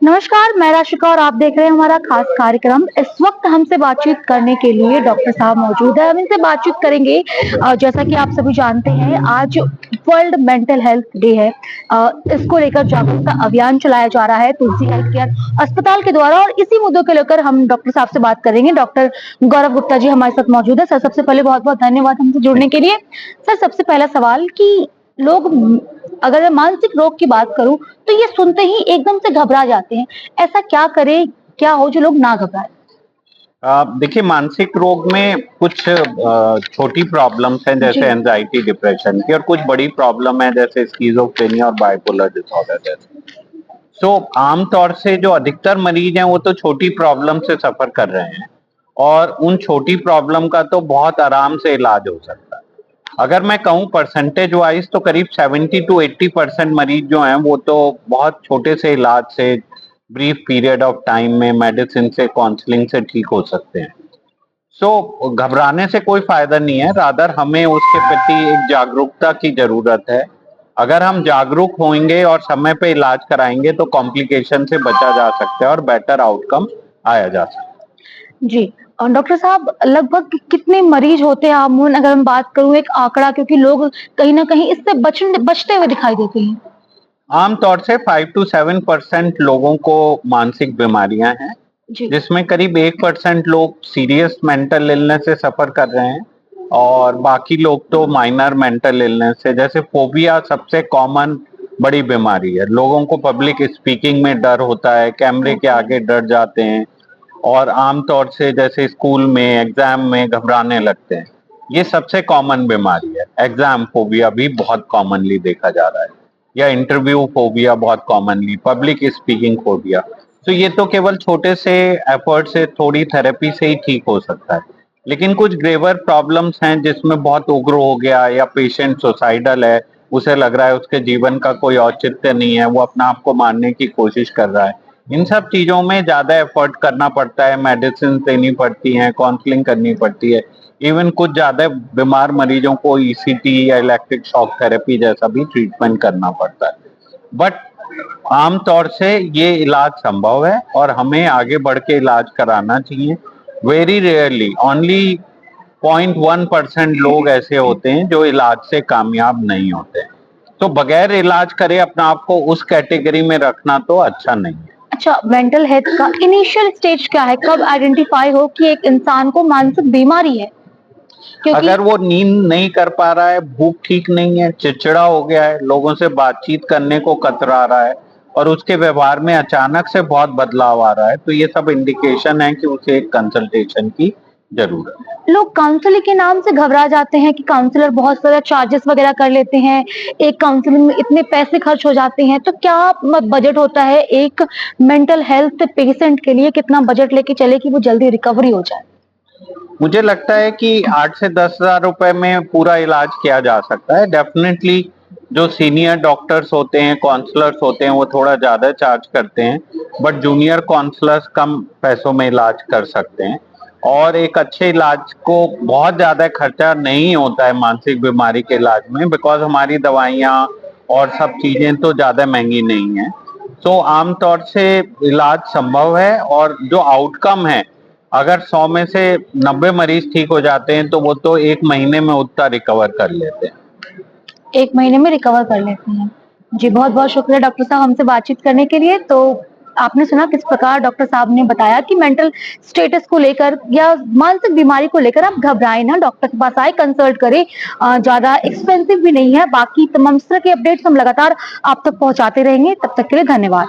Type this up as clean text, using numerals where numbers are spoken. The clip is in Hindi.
नमस्कार, मैं राशिका और आप देख रहे हैं हमारा खास कार्यक्रम। इस वक्त हमसे बातचीत करने के लिए डॉक्टर साहब मौजूद है। हम इनसे बातचीत करेंगे। जैसा कि आप सभी जानते हैं, आज वर्ल्ड मेंटल हेल्थ डे है। इसको लेकर जागरूकता अभियान चलाया जा रहा है तुलसी हेल्थ केयर अस्पताल के द्वारा, और इसी मुद्दों को लेकर हम डॉक्टर साहब से बात करेंगे। डॉक्टर गौरव गुप्ता जी हमारे साथ मौजूद है। सर, सबसे पहले बहुत बहुत धन्यवाद हमसे जुड़ने के लिए। सर, सबसे पहला सवाल कि लोग, अगर मैं मानसिक रोग की बात करूं, तो ये सुनते ही एकदम से घबरा जाते हैं। ऐसा क्या करें, क्या हो जो लोग ना घबराएं? देखिए, मानसिक रोग में कुछ छोटी प्रॉब्लम्स हैं जैसे जी। एंजाइटी डिप्रेशन की, और कुछ बड़ी प्रॉब्लम है जैसे स्किज़ोफ्रेनिया और बाइपोलर डिसऑर्डर जैसे। सो आमतौर से जो अधिकतर मरीज हैं वो तो छोटी प्रॉब्लम से सफर कर रहे हैं, और उन छोटी प्रॉब्लम का तो बहुत आराम से इलाज हो सकता है। अगर मैं कहूँ परसेंटेज वाइज तो करीब 70 to 80% मरीज जो हैं वो तो बहुत छोटे से इलाज से, ब्रीफ पीरियड ऑफ टाइम में मेडिसिन से, काउंसलिंग से ठीक हो सकते हैं। सो घबराने से कोई फायदा नहीं है, रादर हमें उसके प्रति एक जागरूकता की जरूरत है। अगर हम जागरूक होंगे और समय पे इलाज कराएंगे तो कॉम्प्लिकेशन से बचा जा सकता है और बेटर आउटकम आया जा सकता है। जी। और डॉक्टर साहब, लगभग कितने मरीज होते हैं आमून, अगर मैं बात करूं एक आंकड़ा, क्योंकि लोग कहीं ना कहीं इससे बचते हुए दिखाई देते हैं। आमतौर से 5 to 7% लोगों को मानसिक बीमारियां हैं, जी। जिसमें करीब 1% लोग सीरियस मेंटल इलनेस से सफर कर रहे हैं, और बाकी लोग तो माइनर मेंटल इलनेस से, जैसे फोबिया सबसे कॉमन बड़ी बीमारी है। लोगों को पब्लिक स्पीकिंग में डर होता है, कैमरे के ओके। आगे डर जाते हैं, और आमतौर से जैसे स्कूल में एग्जाम में घबराने लगते हैं। ये सबसे कॉमन बीमारी है। एग्जाम फोबिया भी बहुत कॉमनली देखा जा रहा है, या इंटरव्यू फोबिया बहुत कॉमनली, पब्लिक स्पीकिंग फोबिया। तो ये तो केवल छोटे से एफर्ट से, थोड़ी थेरेपी से ही ठीक हो सकता है। लेकिन कुछ ग्रेवर प्रॉब्लम्स हैं जिसमें बहुत उग्र हो गया, या पेशेंट सुसाइडल है, उसे लग रहा है उसके जीवन का कोई औचित्य नहीं है, वो अपना आप को मारने की कोशिश कर रहा है। इन सब चीजों में ज्यादा एफर्ट करना पड़ता है, मेडिसिन देनी पड़ती हैं, काउंसलिंग करनी पड़ती है। इवन कुछ ज्यादा बीमार मरीजों को ईसीटी या इलेक्ट्रिक शॉक थेरेपी जैसा भी ट्रीटमेंट करना पड़ता है। बट आमतौर से ये इलाज संभव है और हमें आगे बढ़ के इलाज कराना चाहिए। वेरी रेयरली, ओनली 0.1% लोग ऐसे होते हैं जो इलाज से कामयाब नहीं होते हैं। तो बगैर इलाज करे अपना आप को उस कैटेगरी में रखना तो अच्छा नहीं है। अच्छा, मेंटल हेल्थ का इनिशियल स्टेज क्या है? कब आइडेंटिफाई हो कि एक इंसान को मानसिक बीमारी है? क्योंकि अगर वो नींद नहीं कर पा रहा है, भूख ठीक नहीं है, चिड़चिड़ा हो गया है, लोगों से बातचीत करने को कतरा रहा है, और उसके व्यवहार में अचानक से बहुत बदलाव आ रहा है, तो ये सब इंडिकेशन है कि उसे एक कंसल्टेशन की जरूरत है। लोग काउंसलिंग के नाम से घबरा जाते हैं कि काउंसलर बहुत सारा चार्जेस वगैरह कर लेते हैं, एक काउंसलिंग में इतने पैसे खर्च हो जाते हैं। तो क्या बजट होता है एक मेंटल हेल्थ पेशेंट के लिए? कितना बजट लेके चले कि वो जल्दी रिकवरी हो जाए? मुझे लगता है कि 8 से 10 हजार रुपए में पूरा इलाज किया जा सकता है। डेफिनेटली जो सीनियर डॉक्टर्स होते हैं, काउंसलर्स होते हैं, वो थोड़ा ज्यादा चार्ज करते हैं, बट जूनियर काउंसलर्स कम पैसों में इलाज कर सकते हैं। और एक अच्छे इलाज को बहुत ज्यादा खर्चा नहीं होता है मानसिक बीमारी के इलाज में, बिकॉज हमारी दवाइयाँ और सब चीजें तो ज्यादा महंगी नहीं है। तो आमतौर से इलाज संभव है, और जो आउटकम है, अगर 100 में से 90 मरीज ठीक हो जाते हैं तो वो तो 1 महीने में उतना रिकवर कर लेते हैं। 1 महीने में रिकवर कर लेते हैं। जी, बहुत-बहुत शुक्रिया डॉक्टर साहब हमसे बातचीत करने के लिए। तो आपने सुना किस प्रकार डॉक्टर साहब ने बताया कि मेंटल स्टेटस को लेकर या मानसिक बीमारी को लेकर आप घबराएँ ना, डॉक्टर के पास आएँ, कंसल्ट करें। ज़्यादा एक्सपेंसिव भी नहीं है। बाकी तमाम तरह के अपडेट्स हम लगातार आप तक पहुँचाते रहेंगे। तब तक के लिए धन्यवाद।